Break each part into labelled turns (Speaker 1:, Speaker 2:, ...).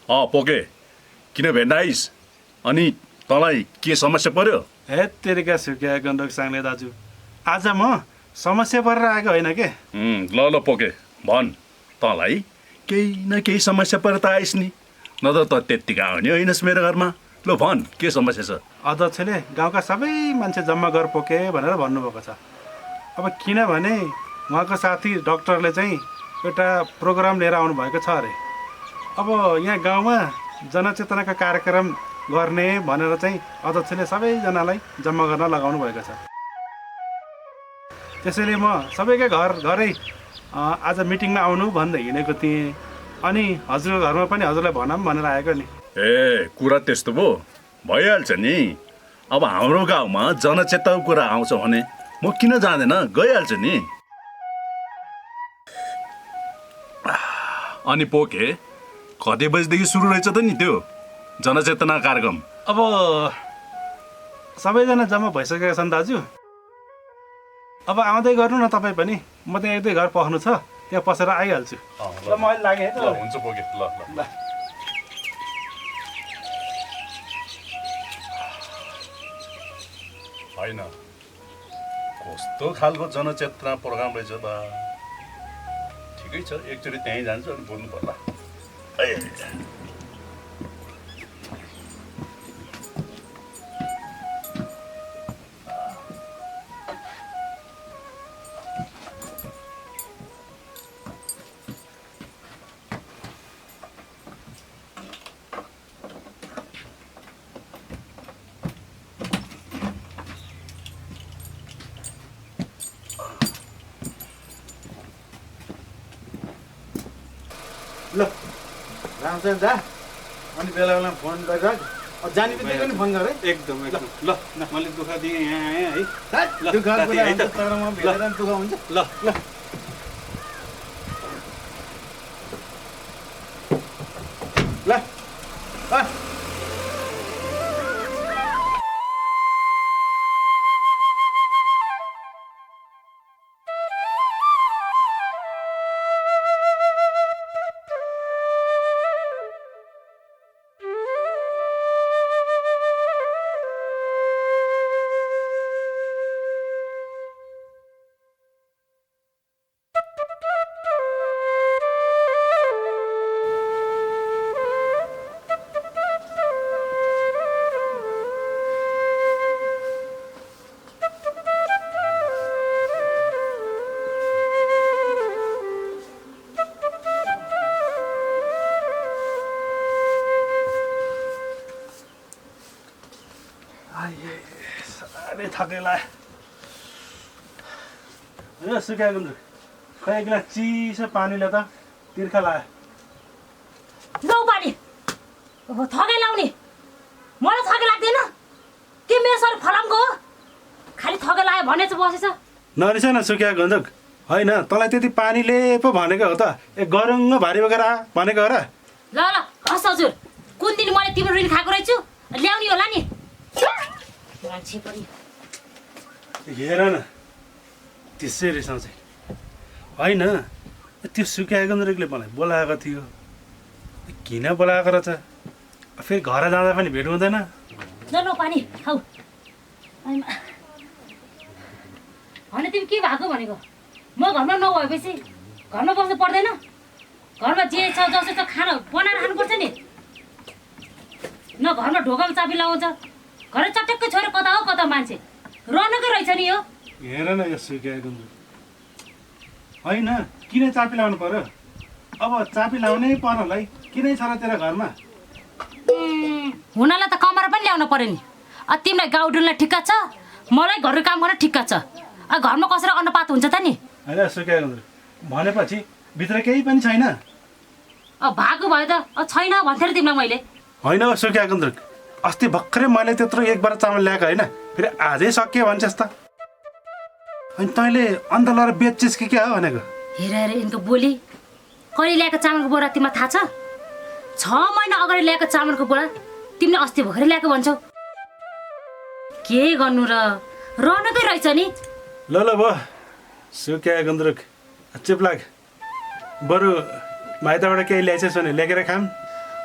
Speaker 1: पोके किन भेन्डाइस अनि तँलाई के समस्या पर्यो?
Speaker 2: हे तेरिका सुकिया गण्डक साङ्ले दाजु, आज म समस्या परेर आएको होइन के।
Speaker 1: ल ल पोके भन्, तँलाई केही न केही समस्या परेर त आइस् नि, नत्र त त्यत्तिका आउने होइनस् मेरो घरमा। ल भन्, के समस्या छ?
Speaker 2: अध्यक्षले गाउँका सबै मान्छे जम्मा गर पोके भनेर भन्नुभएको छ। अब किनभने उहाँको साथी डाक्टरले चाहिँ एउटा प्रोग्राम लिएर आउनुभएको छ अरे। अब यहाँ गाउँमा जनचेतनाका कार्यक्रम गर्ने भनेर चाहिँ अध्यक्षले सबैजनालाई जम्मा गर्न लगाउनु भएको छ। त्यसैले म सबैका घरै आज मिटिङमा आउनु भन्दै हिँडेको थिएँ, अनि हजुरको घरमा पनि हजुरलाई भनौँ भनेर आएको नि।
Speaker 1: ए कुरा त्यस्तो भयो, भइहाल्छ नि। अब हाम्रो गाउँमा जनचेतनाको कुरा आउँछ भने म किन जाँदैन, गइहाल्छु नि। अनि पोके कति बजीदेखि सुरु रहेछ त नि त्यो जनचेतना कार्यक्रम?
Speaker 2: अब सबैजना जम्मा भइसकेका छन् दाजु। अब आउँदै गर्नु न तपाईँ पनि, म त्यहाँ एक दुई घर पस्नु छ, त्यहाँ पसेर आइहाल्छु। ल म अहिले लागेँ है त।
Speaker 1: हुन्छ पोके, ल ल। होइन, कस्तो खालको जनचेतना प्रोग्राम रहेछ त। ठिकै छ, एकचोटि त्यहीँ जान्छु अनि बोल्नु पर्ला।
Speaker 2: ल रामचन्द्र जा, अनि बेला बेला फोन गरेर जाने बित्तिकै पनि फोन गर है। एकदम एकदम। ल मैले दुःख दिएँ यहाँ आएँ है। दुःख हुन्छ तर म भेटेर दुःख हुन्छ। ल ल ल साह्रै थकै लाग्यो। सुकाएको हुन्छ, खै एक गिलास चिसो पानीले त तिर्खा लाग्यो।
Speaker 3: लौ पानी थकै लाउने, मलाई थकै लाग्दैन के? मेरो सर फलामको हो, खालि थकै लाग्यो भने चाहिँ बसेछ।
Speaker 2: नरिस न सुकिया गन्धक, होइन तँलाई त्यति पानीले पो भनेको हो त, ए गरुङ्ग भारी बोकेर भनेको हो र।
Speaker 3: ल ल हस् हजुर, कुन दिन मैले तिम्रो ऋण खाएको रहेछु ल्याउने होला नि। मान्छे पनि
Speaker 2: हेर न त्यसै रिसाउँछ। होइन त्यो सुकिया गन्धकले मलाई बोलाएको थियो, किन बोलाएको रहेछ? फेरि घर जाँदा पनि भेट हुँदैन।
Speaker 3: ल ल पानी खाऊ। होइन तिमी के भएको भनेको? म घरमा नभएपछि घरमा बस्नु पर्दैन? घरमा जे छ जसो छ खाना बनाएर खानुपर्छ नि। न घरमा ढोकामा चाबी लगाउँछ, घर चटक्कै छोएर कता हो कता मान्छे रनकै रहेछ नि यो।
Speaker 2: हेर न यो सुकिया गन्धक, होइन किन चापी लाउनु पर्यो? अब चापी लाउनै पर्नलाई किनै छ र तेरो घरमा?
Speaker 3: हुनालाई त कमरा पनि ल्याउनु पर्यो नि। तिमीलाई गाउँ डुल्न ठिक्का छ, मलाई घरको काम गर्न ठिक्का छ। घरमा कसरी अन्नपात हुन्छ त नि?
Speaker 2: होइन सुकिया गन्धक भनेपछि भित्र केही पनि छैन?
Speaker 3: भएको भयो त छैन भन्थेँ र तिमीलाई मैले।
Speaker 2: होइन सुकिया गन्धक, अस्ति भर्खरै मैले त्यत्रो एक बार चामल ल्याएको होइन, फेरि आजै सकियो भन्छस् त। अनि तैँले अन्त लगाएर बेच्छिस् कि क्या हो भनेको?
Speaker 3: हेर हेर यिनको बोली, कहिले ल्याएको चामलको बोरा तिमीलाई थाहा छ? 6 महिना अगाडि ल्याएको चामलको बोरा तिमीले अस्ति भर्खरै ल्याएको भन्छौ। के गर्नु र, रनकै रहेछ नि।
Speaker 2: ल ल भयो सुकिया गन्द्रुक चुप लाग, बरु माइतबाट केही ल्याइछस् भने लेखेर खाम।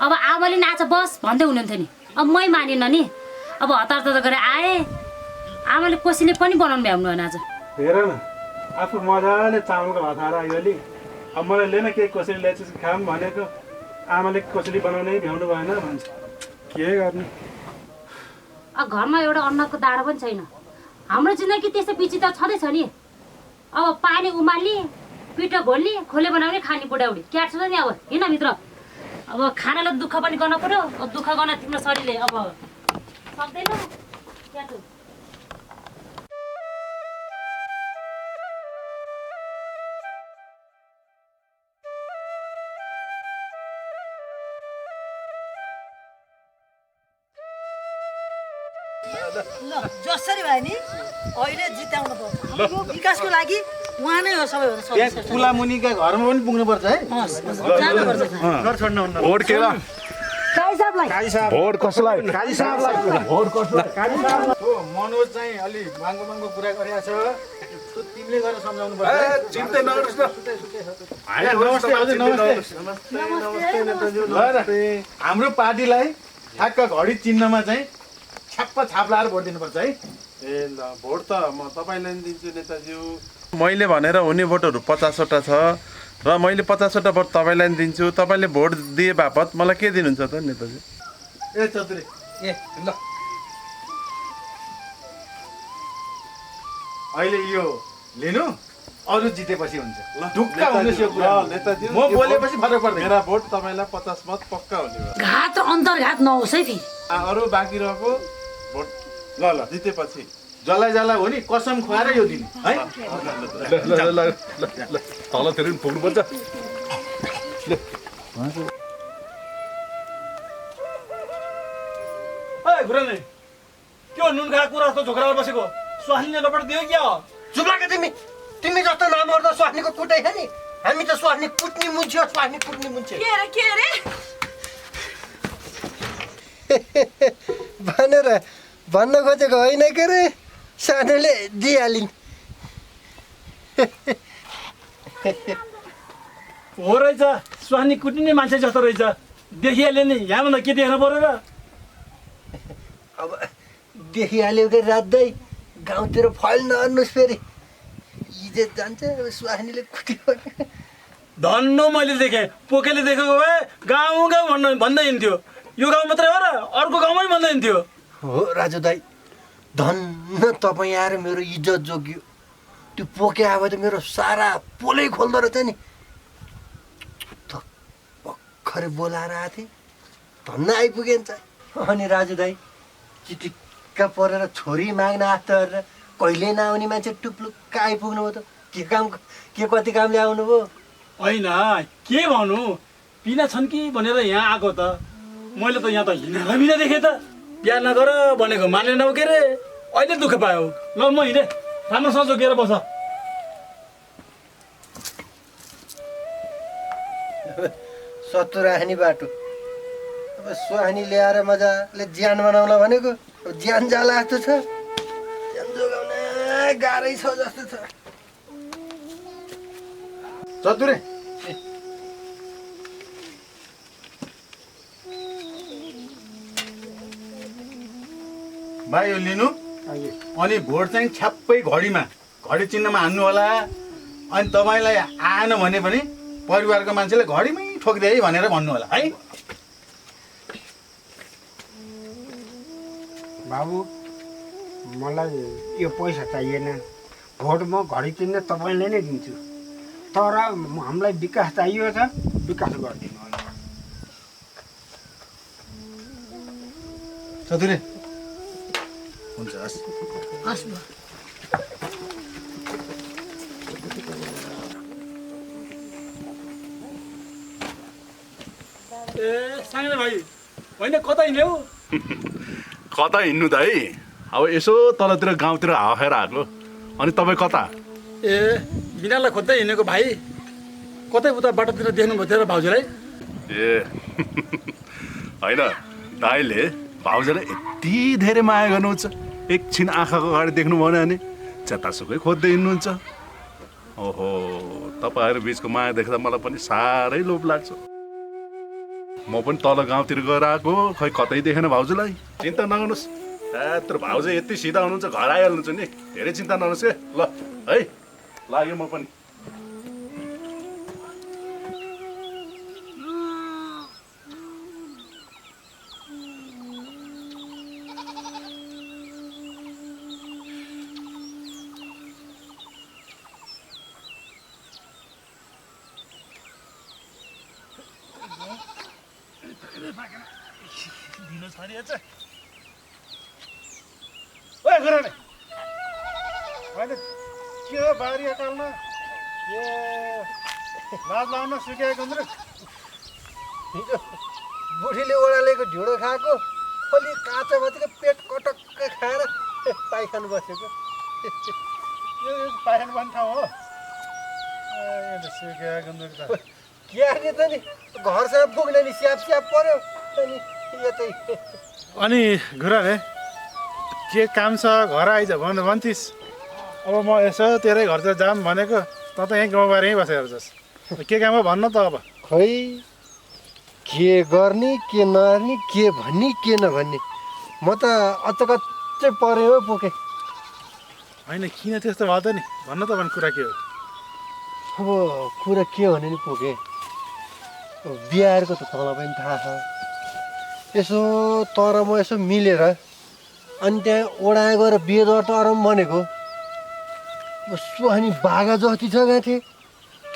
Speaker 3: अब आमाले नाच बस भन्दै हुनुहुन्थ्यो नि, अब मै मानिनँ नि। अब हतार त गरेर आएँ, आमाले कोसीले पनि बनाउनु भ्याउनु भएन आज।
Speaker 2: हेर न, आफू मजाले चामलको भात खाएर आयो अलि, अब मलाई लिएन केही कसरी ल्याएपछि खाऊँ भनेको, आमाले कसरी बनाउनै भ्याउनु भएन भन्छ। के गर्ने?
Speaker 3: अब घरमा एउटा अन्नको दाडो पनि छैन। हाम्रो जिन्दगी त्यस्तो पछि त छँदैछ नि। अब पानी उमाल्ने, पिठो घोल्ने, खोले बनाउने, खाने बुढाउडी क्या छ नि। अब हिँड भित्र, अब खानालाई दुःख पनि गर्न पर्यो। अब दुःख गर्न तिम्रो शरीरले अब सक्दैन क्या त।
Speaker 4: ल जसरी भए नि अहिले जिताउनु पर्छ। यो विकासको लागि उहाँ नै हो सबैभन्दा सर्वश्रेष्ठ।
Speaker 5: पुला मुनिका घरमा पनि पुग्नुपर्छ है।
Speaker 4: जानुपर्छ।
Speaker 5: घर छोड्न हुन्न।
Speaker 1: भोट के ल?
Speaker 4: काई साहबलाई
Speaker 1: भोट कसलाई?
Speaker 5: काजी साहबलाई भोट कसलाई? काजी साहबलाई। हो मनोज चाहिँ अलि माङ्गो कुरा गरेको छ। त्यो तिमीले गरेर सम्झाउनु पर्छ।
Speaker 1: चिन्ता नगर्नुस् न।
Speaker 5: नमस्ते हजुर, नमस्ते। हाम्रो पार्टीलाई ठ्याक्क घडी चिन्हमा चाहिँ छ्याप्प छाप लाएर भोट दिनुपर्छ है।
Speaker 2: ए ल, भोट त म तपाईँलाई नि दिन्छु नेताज्यू। मैले भनेर हुने भोटहरू 50वटा छ र मैले 50वटा भोट तपाईँलाई नि दिन्छु। तपाईँले भोट दिए बापत मलाई के दिनुहुन्छ त नेताजी?
Speaker 5: ए चौधरी ए ल अहिले यो लिनु, अरू जितेपछि हुन्छ। ल ढुक्क हुनुहोस् यो कुरा।
Speaker 2: नेताजी,
Speaker 5: म बोलेपछि फरक पर्दैन।
Speaker 2: मेरा भोट तपाईँलाई 50 मत पक्का हुने भयो।
Speaker 4: घात र अन्तर्घात नहोस् है फेरि।
Speaker 2: अरू बाँकी रहेको भोट
Speaker 5: ल ल
Speaker 2: जितेपछि
Speaker 5: जसलाई जसलाई हो नि कसम खुवाएर यो दिनु है।
Speaker 1: तलतिर पनि पुग्नुपर्छ।
Speaker 6: गुरुआले के हो नुन खाएको कुरा जस्तो झोक्रामा बसेको? स्वास्नीले लपट दियो क्या हो?
Speaker 7: चुप्लाके तिमी जस्तो नामहरू त स्वास्नीको कुटै छ नि। हामी त स्वास्नी कुट्ने मुन्छे हो, स्वास्नी कुट्ने मुन्छे।
Speaker 4: के अरे
Speaker 7: भनेर भन्न खोजेको होइन के अरे, सानोले दिइहालिन्।
Speaker 6: हो रहेछ, स्वास्नी कुट्ने मान्छे जस्तो रहेछ। देखिहाल्यो नि, यहाँभन्दा के देख्नु पर्यो र?
Speaker 7: अब देखिहाल्यो कि रात्दै गाउँतिर फैल नअर्नुहोस् फेरि, इज्जत जान्छ। अब स्वास्नीले कुट्यो भने
Speaker 6: धन्न मैले देखेँ, पोकेले देखेको भए गाउँ गाउँ भन्दै हिँड्थ्यो। यो गाउँ मात्रै हो र अर्को गाउँमै भन्दै हिँड्थ्यो।
Speaker 7: हो राजु दाई, धन्न तपाईँ आएर मेरो इज्जत जोग्यो। त्यो पोके अब त मेरो सारा पोलै खोल्दो रहेछ नि। भर्खरै बोलाएर आएको थिएँ, धन्न आइपुगेन्छ। अनि राजु दाई चिटिक्क परेर छोरी माग्न आस्तो गरेर कहिले नआउने मान्छे टुप्लुक्क आइपुग्नु भयो त। के काम, के कति कामले आउनुभयो?
Speaker 6: होइन के भन्नु, पिना छन् कि भनेर यहाँ आएको त। मैले त यहाँ त हिँडेर बिना देखेँ त। बिहा नगर भनेको मानेनौ के अरे, अहिले दुःख पायो। ल म हिँडेँ, राम्रोसँग जोगिएर बस।
Speaker 7: सतुराहानी बाटो, अब सुहानी ल्याएर मजाले ज्यान बनाउला भनेको अब ज्यान जाला जस्तो छ। ज्यान जोगाउन गाह्रै छ जस्तो छ।
Speaker 5: चतुरे भाइ यो लिनु, अनि भोट चाहिँ छ्याप्पै घडी चिन्हमा हान्नु होला। अनि तपाईँलाई आएन भने पनि परिवारको मान्छेले घडीमै ठोकिदिए है भनेर भन्नु होला है।
Speaker 8: बाबु मलाई यो पैसा चाहिएन, भोट म घडी चिन्ह तपाईँले नै दिन्छु। तर हामीलाई विकास चाहिएको छ, विकास गरिदिनु होला।
Speaker 5: चतुरे हुन्छ, हस्
Speaker 4: हस् ल।
Speaker 6: ए साङ्गे भाइ, होइन कता हिँड्यौ?
Speaker 1: कता हिँड्नु त है, अब यसो तलतिर गाउँतिर हावा खाएर आएको। अनि तपाईँ कता?
Speaker 6: ए बिनालाई खोज्दै हिँडेको भाइ, कतै उता बाटोतिर देख्नुभयो थियो र भाउजूलाई?
Speaker 1: ए होइन, दाइले भाउजूलाई यति धेरै माया गर्नुहुन्छ, एकछिन आँखाको अगाडि देख्नु भएन भने जतासुकै खोज्दै हिँड्नुहुन्छ। ओहो, तपाईँहरू बिचको माया देख्दा मलाई पनि साह्रै लोभ लाग्छ। म पनि तल गाउँतिर गएर आएको खै कतै देखेन भाउजूलाई। चिन्ता नगर्नुहोस्, तर भाउजू यति सिधा हुनुहुन्छ घर आइहाल्नुहुन्छ नि, धेरै चिन्ता नगर्नुहोस् के। ल है लाग्यो म पनि।
Speaker 2: ओए गुरुआनी होइन के हो बारी अकालमा ए लाज लाउन सिकाएको हुन्छ
Speaker 7: हिजो बुढीले ओडालेको ढिँडो खाएको अलि काँचो भएदेखि पेट कटक्कै खाएर पाइखानु बसेको।
Speaker 2: यो पाइखान बन्ने ठाउँ हो सिकाएको
Speaker 7: क्यार्ने त नि घरसँग पुग्ने नि स्याप स्याप पर्यो अनि यतै।
Speaker 2: अनि गुरुआनी के काम छ घर आइज भन्थिस्। अब म यसो तेरै घरतिर जाऊँ भनेको, त यहीँ गाउँबारै बसेर जस् के काम हो भन्न त। अब
Speaker 7: खै के गर्ने के नगर्ने के भन्ने के नभन्ने म त अचकच्चै परेँ हो पोके।
Speaker 2: होइन किन त्यस्तो भयो त नि, भन्न त कुरा के हो।
Speaker 7: अब कुरा के भने नि पोके, बिहारको त तँलाई पनि थाहा छ। यसो तर म यसो मिलेर अनि त्यहाँ ओडा गएर बिहे दर्ता गरौँ भनेको। सुहानी बाघा जति छ गाँथे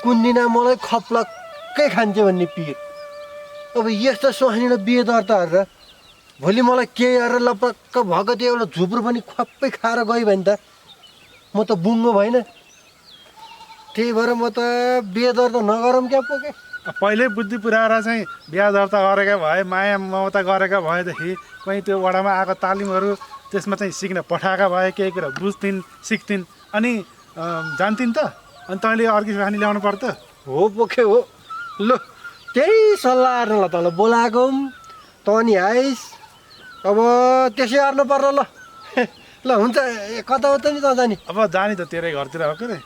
Speaker 7: कुन दिन मलाई खप्लक्कै खान्छ भन्ने पिर। अब यस्तो सुहानीलाई बिहे दर्ता गरेर भोलि मलाई के गरेर लपक्क भएको त्यो एउटा झुप्रो पनि खप्पै खाएर गयो भने त म त बुङ्गो भएन। त्यही भएर म त बिहे दर्ता नगरौँ क्या पोके।
Speaker 2: पहिल्यै बुद्धि पुऱ्याएर चाहिँ बिहा दर्ता गरेका भए, माया ममता गरेका भएदेखि कहीँ त्यो वडामा आएको तालिमहरू त्यसमा चाहिँ सिक्न पठाएका भए केही कुरा बुझ्थिन् सिक्थिन् अनि जान्थिन् त। अनि तैँले अर्की सुहानी ल्याउनु पर्छ।
Speaker 7: हो पोखे हो। ल त्यही सल्लाह गर्नलाई तँलाई बोलाएको त नि आइस। अब त्यसै गर्नु पर्छ। ल ल हुन्छ कता हो त नि त जाने।
Speaker 2: अब जाने त तेरै घरतिर हो के अरे।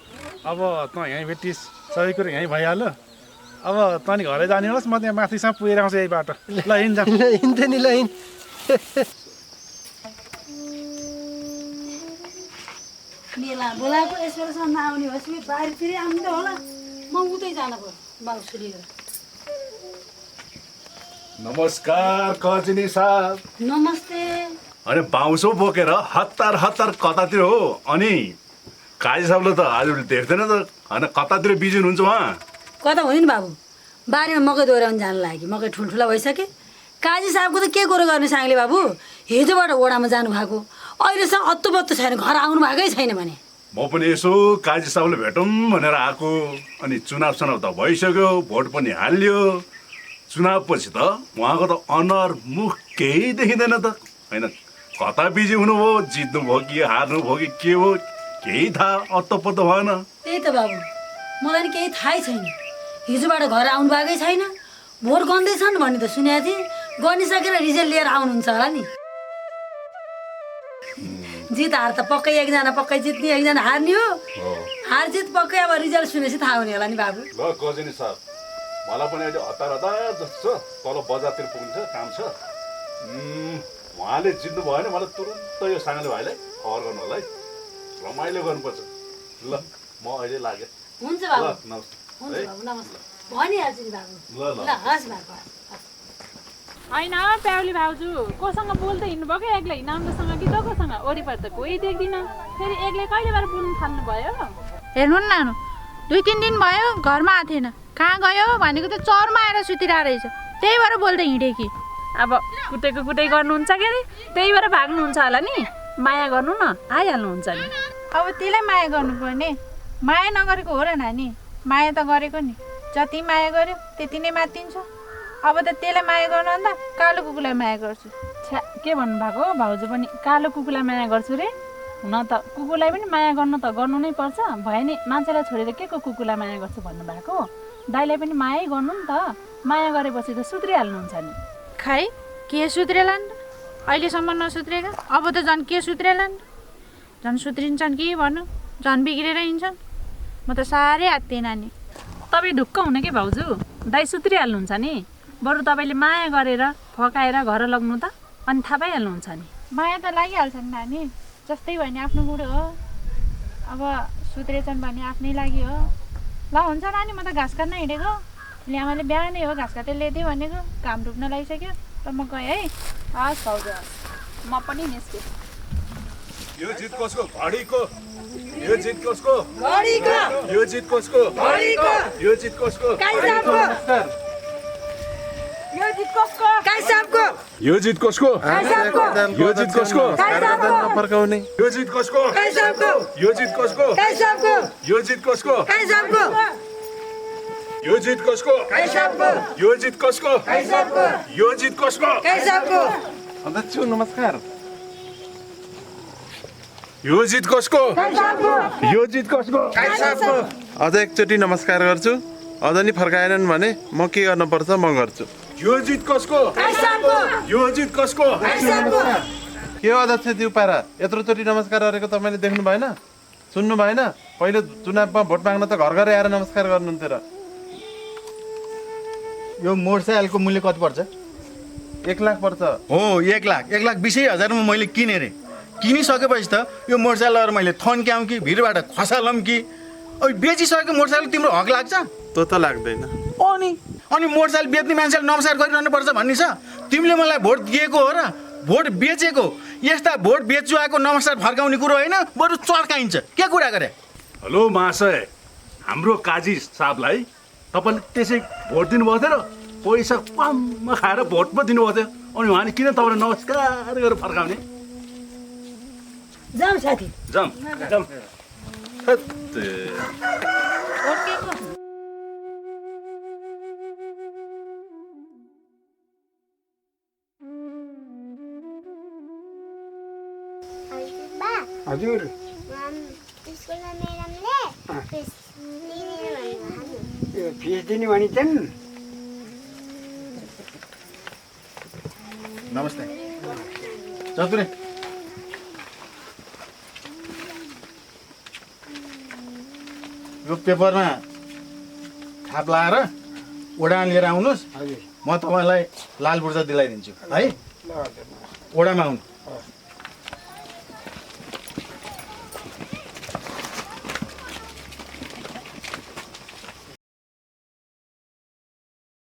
Speaker 2: अब तँ यहीँ भेटिस्, सबै कुरो यहीँ भइहाल्यो। अब तँ नि घरै जाने होस्, म त्यहाँ माथिसम्म पुगेर आउँछु यही बाटो। ल हिँड जा।
Speaker 7: हिँड्थ्यो नि ल हिँड।
Speaker 4: मेला बोलाएको यसोसम्म आउने भएपछि बारीतिरै आउनु त होला। म उतै जानु पर्यो बाउसु लिएर।
Speaker 1: नमस्कार कजिनी साहब।
Speaker 4: नमस्ते।
Speaker 1: अनि बाउँसो बोकेर हतार हतार कतातिर हो? अनि काजी साहबले त आज देख्दैन त, होइन कतातिर बिजी हुनुहुन्छ उहाँ?
Speaker 4: कता हुने नि बाबु, बारीमा मकै दोहोऱ्याउनु जानु लाग्यो। मकै ठुल्ठुला भइसके। काजी साहबको त के कुरो गर्ने साङ्ले बाबु, हिजोबाट ओडामा जानुभएको, अहिलेसम्म अत्तोबत्तो छैन, घर आउनु भएकै छैन भने।
Speaker 1: म पनि यसो काजी साहबले भेटौँ भनेर आएको। अनि चुनाव त भइसक्यो, भोट पनि हाल्यो। चुनावपछि त उहाँको त अनुहार मुख केही देखिँदैन त, होइन कता बिजी हुनुभयो, जित्नुभयो कि हार्नुभयो कि के हो केही थाहा अत्तोपत्तो भएन।
Speaker 4: त्यही त बाबु, मलाई नि केही थाहै छैन। हिजोबाट घर आउनु भएकै छैन। भोट गन्दैछन् भन्ने त सुनेको थिएँ, गनिसकेर रिजल्ट लिएर आउनुहुन्छ होला नि। जित हार त पक्कै एकजना पक्कै जित्ने एकजना हार्ने हो। हार जित पक्कै अब रिजल्ट सुनेपछि थाहा हुने होला नि बाबु।
Speaker 1: ल गजनी साहब, मलाई पनि अहिले हतार हतार जस्तो छ, तल बजारतिर पुग्नु छ, काम छ। उहाँले जित्नु भयो भने मलाई तुरुन्त यो साङ्ले भाइलाई खबर गर्नु होला है, रमाइलो गर्नुपर्छ। ल म अहिले लागेँ।
Speaker 4: हुन्छ
Speaker 1: ल
Speaker 4: बाबु।
Speaker 1: नमस्ते।
Speaker 4: हुन्छ बाबु नमस्ते। भनिहाल्छु नि बाबु।
Speaker 1: ल ल
Speaker 4: ल हस् बाबु।
Speaker 9: होइन प्याउली भाउजू कोसँग बोल्दै हिँड्नुभयो क्या एक्लै, नाम्रोसँग कि दोकोसँग? वरिपरि त कोही देख्दिनँ। फेरि एक्लै कहिलेबाट बोल्नु थाल्नु भयो?
Speaker 10: हेर्नु न नानु, 2-3 दिन भयो घरमा आएको थिएन। कहाँ गयो भनेको त चरमा आएर सुतिरहेको रहेछ, त्यही भएर बोल्दै हिँडेँ कि।
Speaker 9: अब कुटेको कुटै गर्नुहुन्छ के अरे, त्यही भएर भाग्नुहुन्छ होला नि। माया गर्नु न, आइहाल्नुहुन्छ नि।
Speaker 10: अब त्यसलाई माया गर्नुपर्ने, माया नगरेको हो र नानी। माया त गरेको नि, जति माया गर्यो त्यति नै मातिन्छ। अब त त्यसलाई माया गर्नुभन्दा कालो कुकुरलाई माया गर्छु।
Speaker 9: छ्या, के भन्नुभएको भाउजू पनि कालो कुकुरलाई माया गर्छु रे? हुन त कुकुरलाई पनि माया गर्नु त गर्नु नै पर्छ, भयो नि मान्छेलाई छोडेर के को कुकुरलाई माया गर्छु भन्नुभएको? दाइलाई पनि मायै गर्नु नि त, माया गरेपछि त सुध्रिहाल्नुहुन्छ नि।
Speaker 10: खै के सुध्रेला नि, अहिलेसम्म नसुध्रेका, अब त झन् के सुध्रेला नि। झन् सुध्रिन्छन् कि भन्नु, झन् बिग्रेर हिँड्छन्। म त साह्रै हात्तिएँ नानी।
Speaker 9: तपाईँ ढुक्क हुने कि भाउजू, दाइ सुध्रिहाल्नुहुन्छ नि। बरु तपाईँले माया गरेर फकाएर घर लग्नु त अनि थाहा पाइहाल्नुहुन्छ नि।
Speaker 10: माया त लागिहाल्छ नि नानी, जस्तै भयो नि आफ्नो बुढो हो, अब सुत्रेछन् भने आफ्नै लागि हो। ल हुन्छ नानी, म त घाँस काट्न हिँडेको, ल्यामाले बिहानै हो घाँस काटेर ल्याइदियो भनेको, घाम डुब्न लागिसक्यो, र म गएँ है।
Speaker 9: हस् भाउजू, म पनि निस्केँ।
Speaker 1: यो जित कसको? घडीको। यो जित कसको?
Speaker 4: घडीको।
Speaker 1: यो जित कसको?
Speaker 4: घडीको।
Speaker 1: यो जित कसको?
Speaker 4: काई साहबको।
Speaker 10: यो जित कसको?
Speaker 4: काई साहबको।
Speaker 1: यो जित कसको?
Speaker 4: काई साहबको।
Speaker 1: यो जित कसको?
Speaker 4: काई साहबको।
Speaker 5: फर्काउने
Speaker 1: यो जित कसको?
Speaker 4: काई साहबको।
Speaker 1: यो जित कसको?
Speaker 4: काई साहबको।
Speaker 1: यो जित कसको?
Speaker 4: काई साहबको।
Speaker 1: यो जित कसको?
Speaker 4: काई साहबको।
Speaker 1: यो जित कसको?
Speaker 4: काई साहबको।
Speaker 1: यो जित कसको?
Speaker 4: काई साहबको।
Speaker 5: अध्यक्ष नमस्कार।
Speaker 1: यो जित कसको?
Speaker 4: काई साहबको।
Speaker 1: यो जित कसको?
Speaker 4: काई साहबको।
Speaker 11: अझ एकचोटि नमस्कार गर्छु। अझ नि फर्काएनन् भने म के गर्नुपर्छ म गर्छु।
Speaker 1: यो जित कसको?
Speaker 4: काई साहबको।
Speaker 1: यो जित कसको?
Speaker 4: काई साहबको।
Speaker 11: के हो अध्यक्ष दिउ पारा, यत्रोचोटि नमस्कार गरेको तपाईँले देख्नु भएन, सुन्नु भएन? पहिले चुनावमा भोट माग्न त घर घरै आएर नमस्कार गर्नुहुन्थ्यो र।
Speaker 5: यो मोटरसाइकलको मूल्य कति पर्छ?
Speaker 11: 1 लाख पर्छ।
Speaker 5: हो 1,20,000मा मैले किनेँ रे। किनिसकेपछि त यो मोटरसाइकल लगेर मैले थन्क्याउँ कि भिरबाट खसालौँ कि, अब बेचिसकेको मोटरसाइकल तिम्रो हक लाग्छ?
Speaker 11: त्यो त लाग्दैन।
Speaker 5: अनि मोटरसाइकल बेच्ने मान्छेले नमस्कार गरिरहनु पर्छ भन्ने छ? तिमीले मलाई भोट दिएको हो र भोट बेचेको? यस्ता भोट बेचुवाको नमस्कार फर्काउने कुरो होइन, बरु चर्काइन्छ। के कुरा गरे?
Speaker 1: हेलो महाशय, हाम्रो काजी साहबलाई तपाईँले त्यसै भोट दिनुभएको थियो र? पैसा कम खाएर भोट पो दिनुभएको थियो, अनि उहाँले किन तपाईँलाई नमस्कार गरेर फर्काउने?
Speaker 4: जाऊ साथी।
Speaker 1: जाम जाम।
Speaker 8: हजुर फिस दिने भनिन्छन्।
Speaker 5: नमस्ते चतुरे। यो पेपरमा छाप लगाएर ओडामा लिएर आउनुहोस्।
Speaker 8: हजुर
Speaker 5: म तपाईँलाई लाल बुर्जा दिलाइदिन्छु है। ओडामा आउनु।